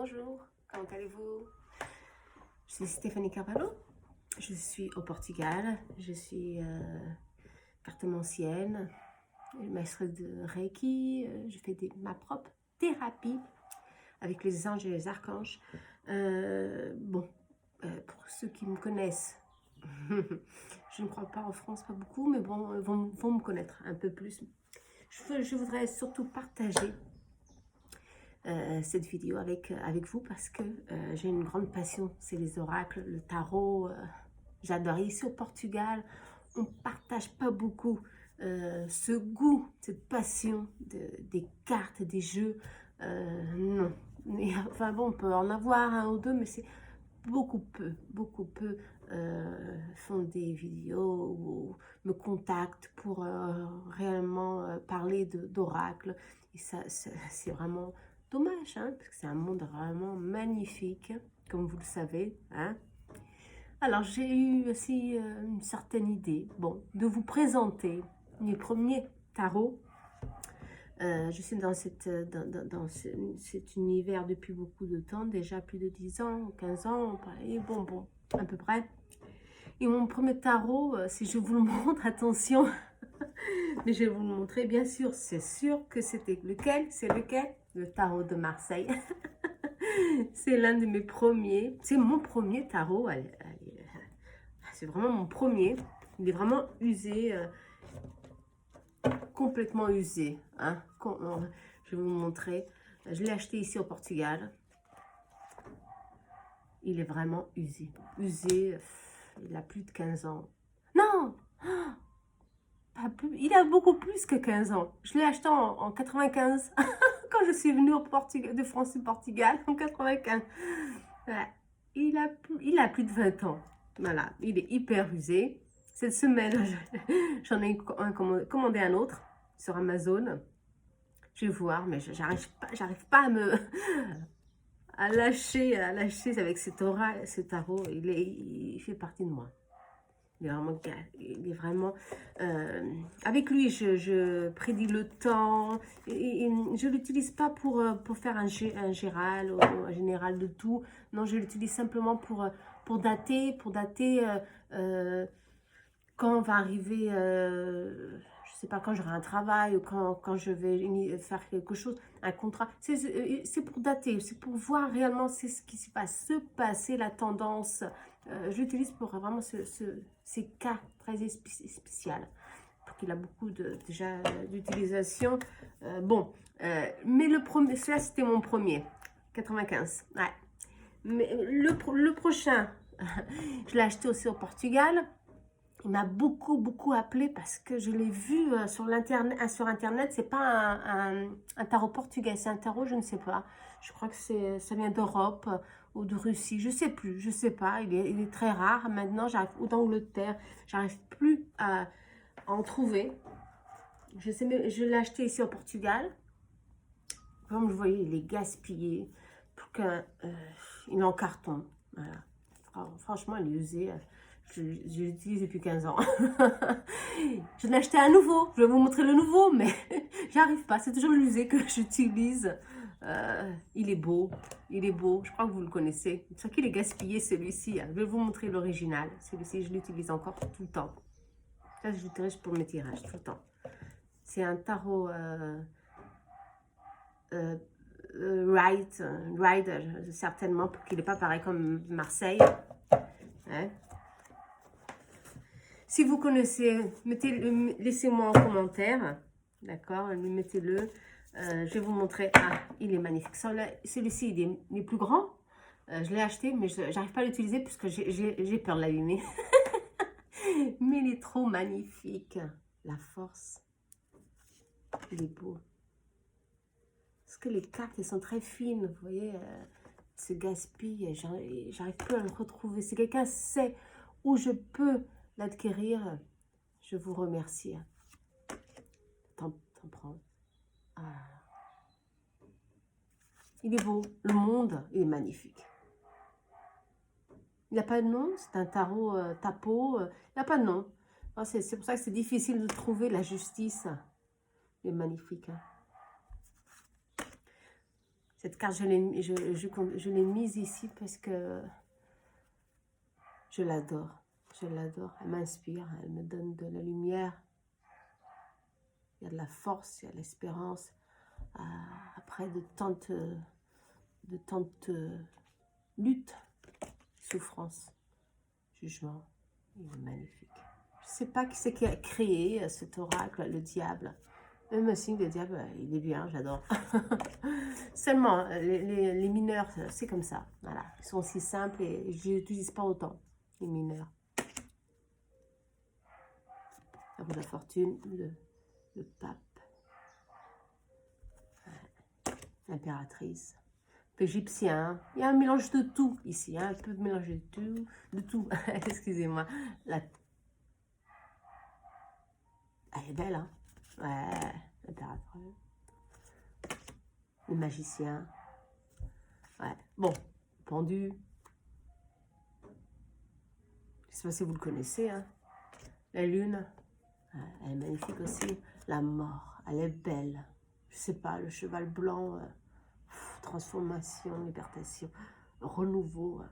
Bonjour, comment allez-vous? Je suis Stéphanie Carvalho, je suis au Portugal, je suis cartomancienne, maître de Reiki, je fais ma propre thérapie avec les anges et les archanges. Pour ceux qui me connaissent, je ne crois pas en France, pas beaucoup, mais bon, vont me connaître un peu plus. Je voudrais surtout partager cette vidéo avec vous parce que j'ai une grande passion, c'est les oracles, le tarot. J'adore. Ici au Portugal, on ne partage pas beaucoup ce goût, cette passion des cartes, des jeux. Non. Mais, enfin bon, on peut en avoir un ou deux, mais c'est beaucoup peu font des vidéos ou me contactent pour réellement parler d'oracles. Et ça, c'est vraiment dommage, hein, parce que c'est un monde vraiment magnifique, comme vous le savez. Hein. Alors, j'ai eu aussi une certaine idée, bon, de vous présenter mes premiers tarots. Je suis dans cet univers depuis beaucoup de temps, déjà plus de 10 ans, 15 ans, et bon, à peu près. Et mon premier tarot, si je vous le montre, attention, mais je vais vous le montrer, bien sûr, c'est sûr que c'était lequel? C'est lequel? Le tarot de Marseille. C'est l'un de mes premiers, c'est mon premier tarot, c'est vraiment mon premier. Il est vraiment usé, complètement usé. Hein. Je vais vous montrer. Je l'ai acheté ici au Portugal. Il est vraiment usé. Usé, il a plus de 15 ans. Non! Pas plus, il a beaucoup plus que 15 ans. Je l'ai acheté en 95, quand je suis venue de France au Portugal, en 95. Voilà. Il a plus de 20 ans. Voilà, il est hyper usé. Cette semaine, j'en ai commandé un autre sur Amazon. Je vais voir, mais j'arrive pas à lâcher avec cet tarot. Il fait partie de moi. Il est vraiment avec lui, je prédis le temps. Et je ne l'utilise pas pour faire un général ou un général de tout. Non, je l'utilise simplement pour dater quand on va arriver, je sais pas, quand j'aurai un travail ou quand je vais faire quelque chose, un contrat. C'est pour dater, c'est pour voir réellement ce qui va se passer, la tendance. Je l'utilise pour vraiment ces cas très spéciaux, pour qu'il a beaucoup déjà d'utilisation. Mais celui-là c'était mon premier, 95. Ouais. Mais le prochain, je l'ai acheté aussi au Portugal. Il m'a beaucoup appelé parce que je l'ai vu sur Internet. C'est pas un tarot portugais, c'est un tarot, je ne sais pas. Je crois que ça vient d'Europe ou de Russie, je sais plus, je sais pas. Il est très rare maintenant, ou d'Angleterre. J'arrive plus à en trouver. Je l'ai acheté ici au Portugal. Comme vous voyez, il est gaspillé. Il est en carton. Voilà. Franchement, il est usé. Je l'utilise depuis 15 ans. Je l'ai acheté à nouveau. Je vais vous montrer le nouveau, mais j'arrive pas. C'est toujours l'usé que j'utilise. Il est beau. Il est beau. Je crois que vous le connaissez. C'est sûr qu'il est gaspillé, celui-ci. Je vais vous montrer l'original. Celui-ci, je l'utilise encore tout le temps. Ça, je l'utilise pour mes tirages tout le temps. C'est un tarot Rider, certainement, pour qu'il n'est pas pareil comme Marseille. Hein? Si vous connaissez, laissez-moi en commentaire. D'accord? Mettez-le. Je vais vous montrer. Ah, il est magnifique. Celui-ci, il est plus grand. Je l'ai acheté, mais je n'arrive pas à l'utiliser parce que j'ai peur de l'abîmer. Mais il est trop magnifique. La force. Il est beau. Parce que les cartes, elles sont très fines. Vous voyez, se gaspille. J'arrive plus à le retrouver. Si quelqu'un sait où je peux l'adquérir, je vous remercie. T'en prends. Ah. Il est beau. Le monde, il est magnifique. Il n'y a pas de nom. C'est un tarot tapeau. Il n'y a pas de nom. C'est pour ça que c'est difficile de trouver la justice. Il est magnifique. Hein. Cette carte, je l'ai mise ici parce que je l'adore. Je l'adore. Elle m'inspire, elle me donne de la lumière. Il y a de la force, il y a de l'espérance. Après de tantes luttes, souffrances, jugements. Il est magnifique. Je ne sais pas qui c'est qui a créé cet oracle, le diable. Même un signe de diable, il est bien, j'adore. Seulement, les mineurs, c'est comme ça. Voilà, ils sont aussi simples et je ne les utilise pas autant, les mineurs. La roue de la fortune, le pape, l'impératrice, l'égyptien. Il y a un mélange de tout ici, hein, un peu de mélange de tout. Excusez-moi. Elle est belle, hein. Ouais, l'impératrice. Le magicien. Ouais, bon, pendu. Je ne sais pas si vous le connaissez, hein. La lune. Elle est magnifique aussi. La mort, elle est belle. Je sais pas, le cheval blanc, transformation, libertation, renouveau.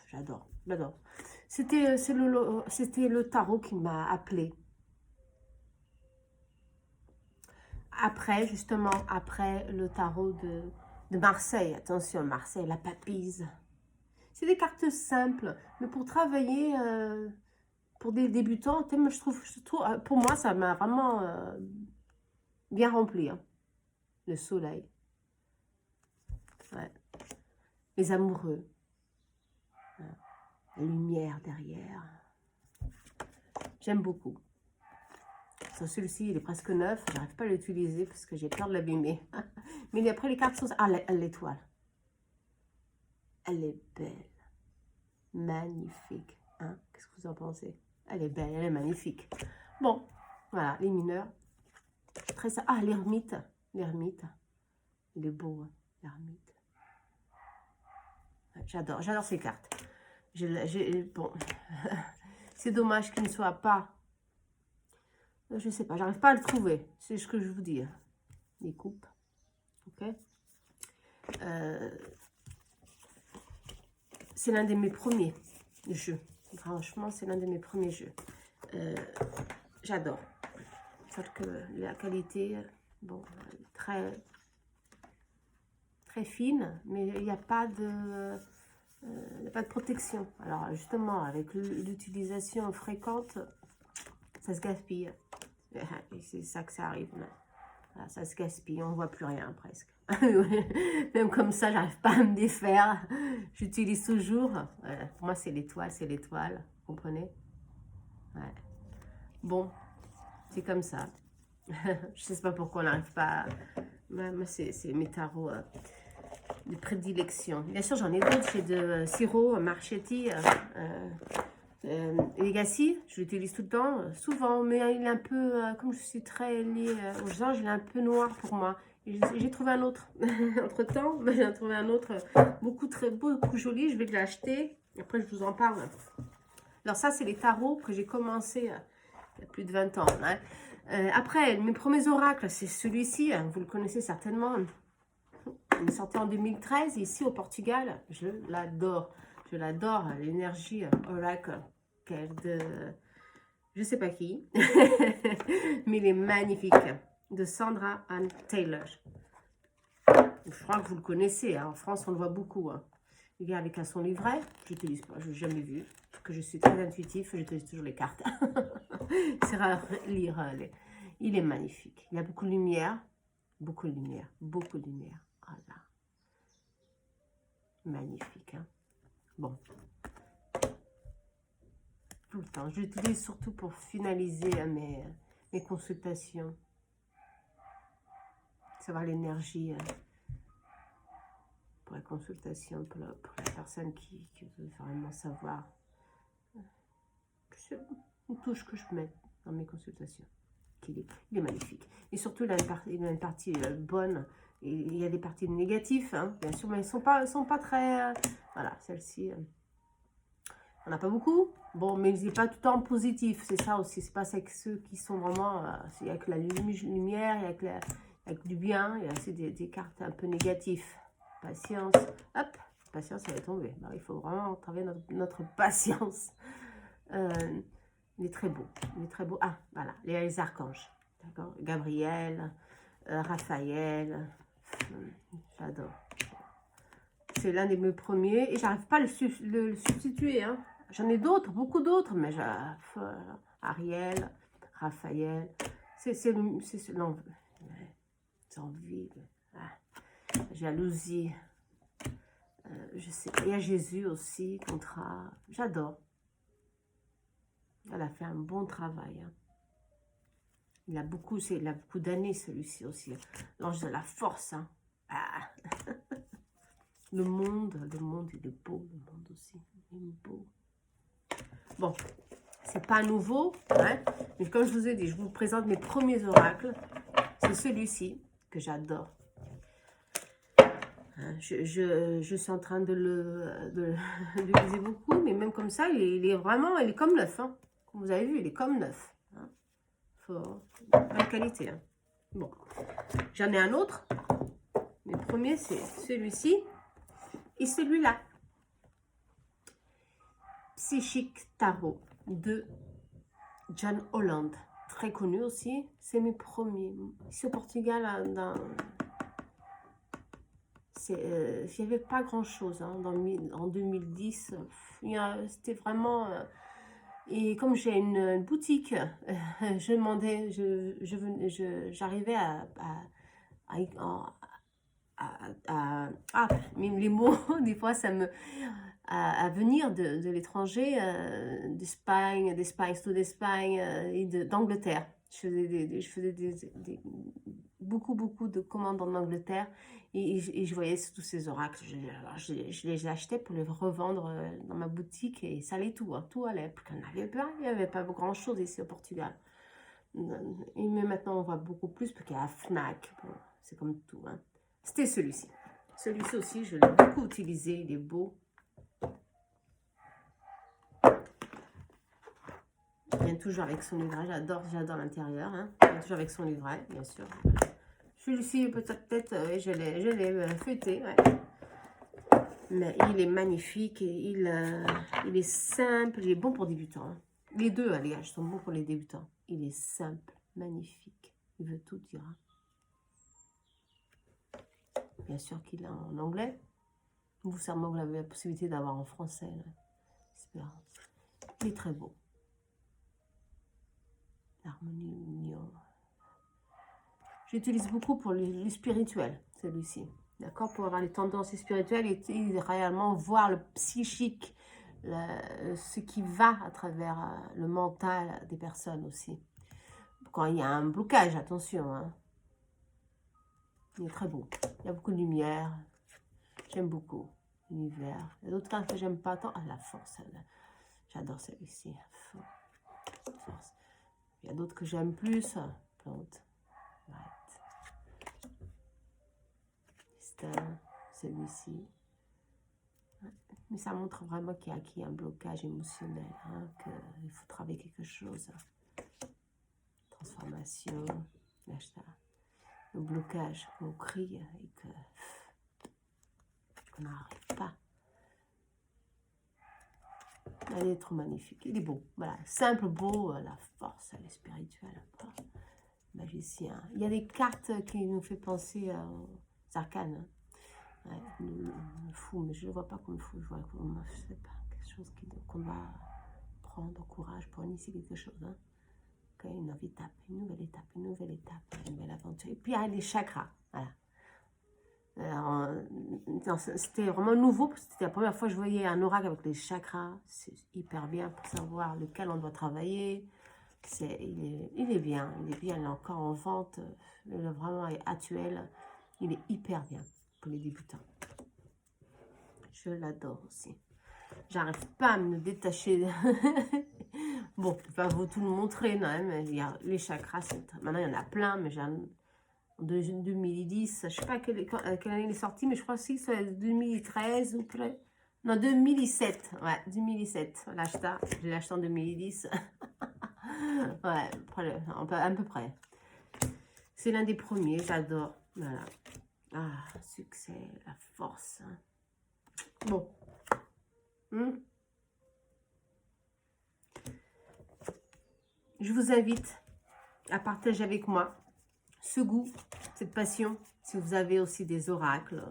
J'adore, j'adore. C'était le tarot qui m'a appelé. Après, justement, après le tarot de Marseille. Attention, Marseille, la papise. C'est des cartes simples, mais pour travailler... pour des débutants, je trouve, pour moi, ça m'a vraiment bien rempli. Hein. Le soleil. Ouais. Les amoureux. Ouais. La lumière derrière. J'aime beaucoup. Sur celui-ci, il est presque neuf. Je n'arrive pas à l'utiliser parce que j'ai peur de l'abîmer. Mais après, les cartes sont... Ah, l'étoile. Elle est belle. Magnifique. Hein? Qu'est-ce que vous en pensez? Elle est belle, elle est magnifique. Bon, voilà, les mineurs. Très ça. Ah, l'ermite. L'ermite. Il est beau, hein, l'ermite. J'adore ces cartes. Bon, c'est dommage qu'il ne soit pas... Je sais pas, j'arrive pas à le trouver. C'est ce que je vous dis. Les coupes. Ok. C'est l'un de mes premiers jeux. Franchement, c'est l'un de mes premiers jeux. J'adore. Sauf que la qualité, bon, très fine, mais il n'y a pas de... protection. Alors justement, avec l'utilisation fréquente, ça se gaspille. C'est ça que ça arrive. Voilà, ça se gaspille, on ne voit plus rien presque. Même comme ça, j'arrive pas à me défaire. J'utilise toujours. Pour moi, c'est l'étoile, vous comprenez? Ouais. Bon, c'est comme ça. Je sais pas pourquoi on n'arrive pas à... Moi, c'est mes tarots de prédilection. Bien sûr, j'en ai d'autres. J'ai de Siro, Marchetti, Legacy. Je l'utilise tout le temps, souvent. Mais il est un peu, comme je suis très liée aux gens, il est un peu noir pour moi. J'ai trouvé un autre. Entre-temps, j'ai trouvé un autre beaucoup joli. Je vais l'acheter. Après, je vous en parle. Alors ça, c'est les tarots que j'ai commencé il y a plus de 20 ans. Hein. Après, mes premiers oracles, c'est celui-ci. Hein, vous le connaissez certainement. Il est sorti en 2013, ici au Portugal. Je l'adore. Je l'adore, l'énergie oracle. De... Je sais pas qui. Mais il est magnifique. De Sandra Anne Taylor. Je crois que vous le connaissez. Hein. En France, on le voit beaucoup. Hein. Il vient avec son livret. Je n'utilise pas. Je n'ai jamais vu. Parce que je suis très intuitif. J'utilise toujours les cartes. C'est rare lire. Il est magnifique. Il y a beaucoup de lumière. Beaucoup de lumière. Beaucoup de lumière. Voilà. Magnifique. Hein. Bon. Tout le temps. Je l'utilise surtout pour finaliser mes consultations. Savoir l'énergie pour la consultation, pour la personne qui veut vraiment savoir. C'est une touche que je mets dans mes consultations. Il est magnifique. Et surtout, il a une partie bonne. Et il y a des parties négatives, hein, bien sûr, mais elles ne sont pas très... voilà, celle-ci, on n'a pas beaucoup. Bon, mais il n'est pas tout le temps positif. C'est ça aussi. C'est pas avec ceux qui sont vraiment... avec la lumière, avec du bien. Il y a aussi des cartes un peu négatives. patience. Hop, patience, elle est tombée. Alors, il faut vraiment travailler notre patience. Il est très beau. Il est très beau. Ah, voilà, les archanges. D'accord. Gabriel, Raphaël. J'adore. C'est l'un de mes premiers. Et j'arrive pas à le substituer. Hein. J'en ai d'autres, beaucoup d'autres. Mais Ariel, Raphaël. C'est l'envie. Jalousie. Je sais pas. Il y a Jésus aussi, contrat. J'adore. Elle a fait un bon travail. Hein. Il a beaucoup d'années, celui-ci aussi. L'ange de la force. Hein. Ah. Le monde, il est beau. Le monde aussi, il est beau. Bon, c'est pas nouveau. Hein, mais comme je vous ai dit, je vous présente mes premiers oracles. C'est celui-ci que j'adore. Je suis en train de l'utiliser beaucoup, mais même comme ça, il est comme neuf. Hein. Comme vous avez vu, il est comme neuf. Hein. Bonne qualité. Hein. Bon, j'en ai un autre. Mes premiers, c'est celui-ci et celui-là. Psychique Tarot de John Holland. Très connu aussi. C'est mes premiers. Ici au Portugal, il n'y avait pas grand-chose hein, en 2010. C'était vraiment... et comme j'ai une boutique, je demandais, j'arrivais mais les mots, des fois, ça me... à venir de l'étranger, d'Espagne, surtout d'Espagne et d'Angleterre. Je faisais beaucoup de commandes en Angleterre et je voyais tous ces oracles. Je les achetais pour les revendre dans ma boutique et ça allait tout. Hein, tout allait. Il n'y avait pas grand-chose ici au Portugal. Mais maintenant, on voit beaucoup plus parce qu'il y a la Fnac. Bon, c'est comme tout. Hein. C'était celui-ci. Celui-ci aussi, je l'ai beaucoup utilisé. Il est beau. Il vient toujours avec son livret. J'adore l'intérieur. Hein. Il vient toujours avec son livret, bien sûr. Celui-ci, peut-être, je l'ai feuilleté. Ouais. Mais il est magnifique. Et il est simple. Il est bon pour débutants. Hein. Les deux, les gars, sont bons pour les débutants. Il est simple, magnifique. Il veut tout dire. Hein. Bien sûr qu'il est en anglais. Vous, sûrement, vous avez la possibilité d'avoir en français. Espérance. Il est très beau. L'harmonie, l'union. J'utilise beaucoup pour les spirituels, celui-ci. D'accord. Pour avoir les tendances spirituelles et réellement voir le psychique, ce qui va à travers le mental des personnes aussi. Quand il y a un blocage, attention. Hein. Il est très beau. Il y a beaucoup de lumière. J'aime beaucoup l'univers. Il y a d'autres cartes que j'aime pas tant. Ah, la force. J'adore celui-ci. Force. Il y a d'autres que j'aime plus. Plante. Celui-ci. Mais ça montre vraiment qu'il y a un blocage émotionnel. Hein, qu'il faut travailler quelque chose. Transformation. Le blocage. On crie et qu'on n'arrive pas. Elle est trop magnifique. Il est beau. Voilà. Simple, beau. La force, elle est spirituelle. Magicien. Il y a des cartes qui nous font penser aux arcanes. Hein. Ouais, le fou, mais je ne le vois pas comme fou. Je vois comme, je sais pas, quelque chose qu'on doit prendre courage pour initier quelque chose. Hein. Okay, une nouvelle étape, une nouvelle étape, une nouvelle étape, une nouvelle aventure. Et puis, il y a les chakras. Voilà. C'était vraiment nouveau, parce que c'était la première fois que je voyais un oracle avec les chakras. C'est hyper bien pour savoir lequel on doit travailler. Il est bien, il est encore en vente. Il est vraiment actuel. Il est hyper bien pour les débutants. Je l'adore aussi. J'arrive pas à me détacher. Bon, je ne vais pas vous tout le montrer, non, mais il y a les chakras. Maintenant, il y en a plein, mais j'ai en 2010, je ne sais pas quelle année il est sorti, mais je crois aussi que c'est 2013 ou près. Non, 2007. Ouais, 2007. Je l'ai acheté en 2010. Ouais, à peu près. C'est l'un des premiers, j'adore. Voilà. Ah, succès, la force. Hein. Bon. Je vous invite à partager avec moi ce goût, cette passion. Si vous avez aussi des oracles,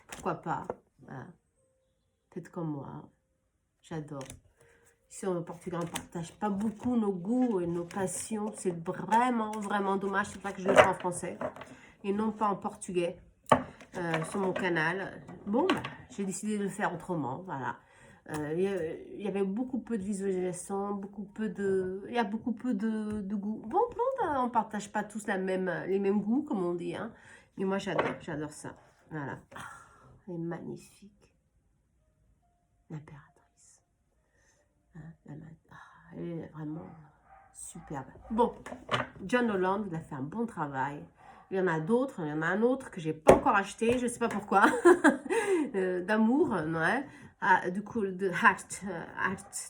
pourquoi pas. Voilà. Peut-être comme moi. J'adore. Ici au Portugal, on ne partage pas beaucoup nos goûts et nos passions. C'est vraiment, vraiment dommage. C'est pour ça que je le fais en français et non pas en portugais sur mon canal. Bon, bah, j'ai décidé de le faire autrement. Voilà. Il y avait beaucoup peu de visualisation, il y a beaucoup peu de goûts. Bon, on ne partage pas tous les mêmes goûts, comme on dit. Hein. Mais moi, j'adore ça. Voilà. Ah, elle est magnifique. L'impératrice. Hein, elle est vraiment superbe. Bon, John Holland, il a fait un bon travail. Il y en a d'autres, il y en a un autre que j'ai pas encore acheté, je ne sais pas pourquoi, d'amour, ouais. Ah, du coup, de Heart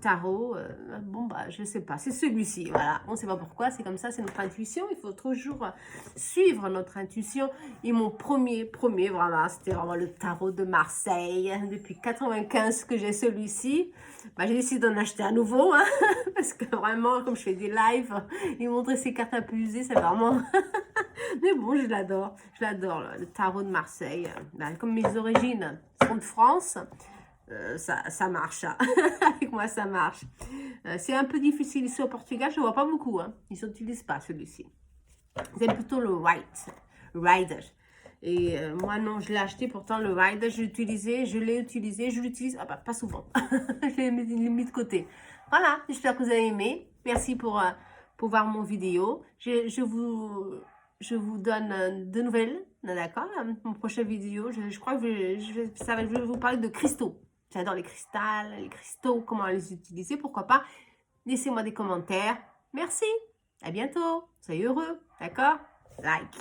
Tarot, bon, bah, je sais pas, c'est celui-ci, voilà, on ne sait pas pourquoi, c'est comme ça, c'est notre intuition, il faut toujours suivre notre intuition, et mon premier, vraiment, c'était vraiment le tarot de Marseille, depuis 95 que j'ai celui-ci, bah, j'ai décidé d'en acheter un nouveau, hein, parce que vraiment, comme je fais des lives, et montrer ces cartes un peu usées, c'est vraiment... Mais bon, je l'adore, le tarot de Marseille, comme mes origines sont de France, ça marche, hein. Avec moi ça marche. C'est un peu difficile ici au Portugal, je ne vois pas beaucoup, hein. Ils n'utilisent pas celui-ci. C'est plutôt le Rider. Et moi non, je l'ai acheté, pourtant le Rider, je l'ai utilisé, je l'utilise, ah bah, pas souvent. Je l'ai mis de côté. Voilà, j'espère que vous avez aimé. Merci pour voir mon vidéo. Je vous donne de nouvelles, d'accord? Mon prochain vidéo, je crois que je vais vous parler de cristaux. J'adore les cristaux, comment les utiliser, pourquoi pas. Laissez-moi des commentaires. Merci, à bientôt, soyez heureux, d'accord? Like.